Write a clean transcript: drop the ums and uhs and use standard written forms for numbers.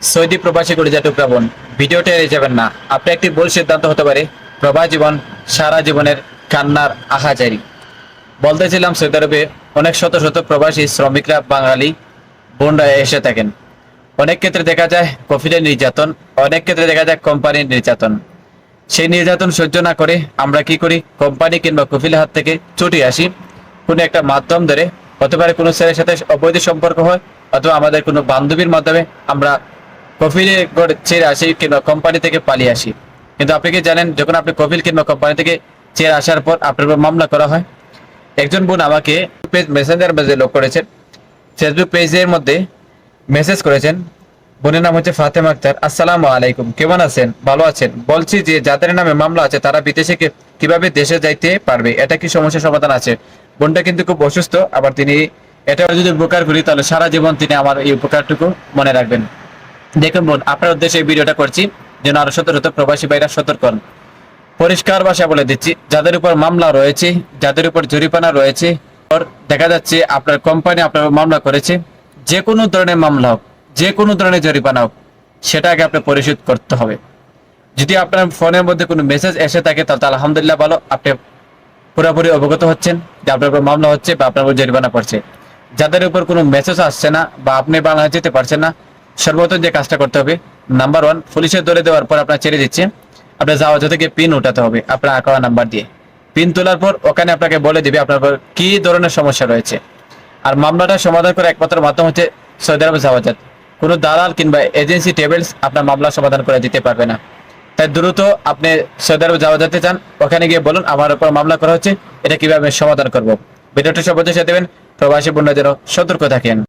Saudi প্রবাসী কলিজা টুকরা বোন, ভিডিওটা এড়িয়ে যাবেন না। আপনার একটি ভুল সিদ্ধান্ত হতে পারে প্রবাস জীবন সারা জীবনের কান্নার আহাজারি। বলতেছিলাম, সৌদি আরবে অনেক শত শত প্রবাসী শ্রমিকরা বাঙালি বোনরা এসে থাকেন। অনেক ক্ষেত্রে দেখা যায় কফিলের নির্যাতন, অনেক ক্ষেত্রে দেখা যায় কোম্পানির নির্যাতন। সেই নির্যাতন সহ্য না করে আমরা কি করি, কোম্পানি কিংবা কফিলের হাত থেকে ছুটে আসি। কোনো একটা মাধ্যম ধরে, হতে পারে কোনো ছেলের সাথে অবৈধ সম্পর্ক হয়, অথবা আমাদের কোনো বান্ধবীর মাধ্যমে আমরা কফিলে ছেড়ে আসি কিংবা কোম্পানি থেকে পালিয়ে আসি। কিন্তু আপনি কি জানেন, যখন আপনি কফিল কিংবা কোম্পানি থেকে ছেড়ে আসার পর আপনার উপর মামলা করা হয়। একজন বোন আমাকে মেসেঞ্জার মেসেজ লক করেছেন, ফেসবুক পেজের মধ্যে মেসেজ করেছেন। বোনের নাম হচ্ছে ফাতেমা আক্তার। আসসালামু আলাইকুম, কেমন আছেন? ভালো আছেন? বলছি যে যাদের নামে মামলা আছে তারা বিদেশে কিভাবে দেশে যাইতে পারবে, এটা কি সমস্যার সমাধান আছে? বোনটা কিন্তু খুব অসুস্থ, আবার তিনি এটা যদি উপকার করি তাহলে সারা জীবন তিনি আমার এই উপকারটুকু মনে রাখবেন। দেখুন বোন, আপনার উদ্দেশ্যে এই ভিডিওটা করছি যেন আরো শত শত প্রবাসী ভাইরা সতর্ক হন। পরিষ্কার ভাষায় বলে দিচ্ছি, যাদের উপর মামলা রয়েছে, যাদের উপর জরিমানা রয়েছে, দেখা যাচ্ছে আপনার কোম্পানি আপনার মামলা করেছে, যে কোনো ধরনের মামলা হোক, যে কোনো ধরনের জরিমানা হোক, সেটা আগে আপনার পরিশোধ করতে হবে। যদি আপনার ফোনের মধ্যে কোনো মেসেজ এসে থাকে তাহলে আলহামদুলিল্লাহ ভালো, আপনি পুরোপুরি অবগত হচ্ছেন যে আপনার উপর মামলা হচ্ছে বা আপনার উপর জরিমানা পড়ছে। যাদের উপর কোনো মেসেজ আসছে না বা আপনি বাংলাদেশ যেতে পারছেন না, সর্বপ্রথম যে কাজটা করতে হবে, নাম্বার 1, পুলিশের ধরে দেওয়ার পর আপনার ছেড়ে দিচ্ছে, আপনার যাওয়া থেকে পিন উঠাতে হবে আপনার অ্যাকাউন্ট নাম্বার দিয়ে। পিন তোলার পর ওখানে আপনাকে বলে দিবে আপনার কি ধরনের সমস্যা রয়েছে। আর মামলাটা সমাধান করে একমাত্র মাধ্যম হচ্ছে সৌদি আরবে যাওয়াজাত। কোনো দালাল কিংবা এজেন্সি টেবিলস আপনার মামলা সমাধান করে দিতে পারবে না। তাই দ্রুত আপনি সৌদি আরবে যাওয়া যেতে চান, ওখানে গিয়ে বলুন আমার উপর মামলা করা হচ্ছে, এটা কিভাবে সমাধান করব। ভিডিওটি সবাই দেবেন, প্রবাসী বন্ধুরা যেন সতর্ক থাকেন।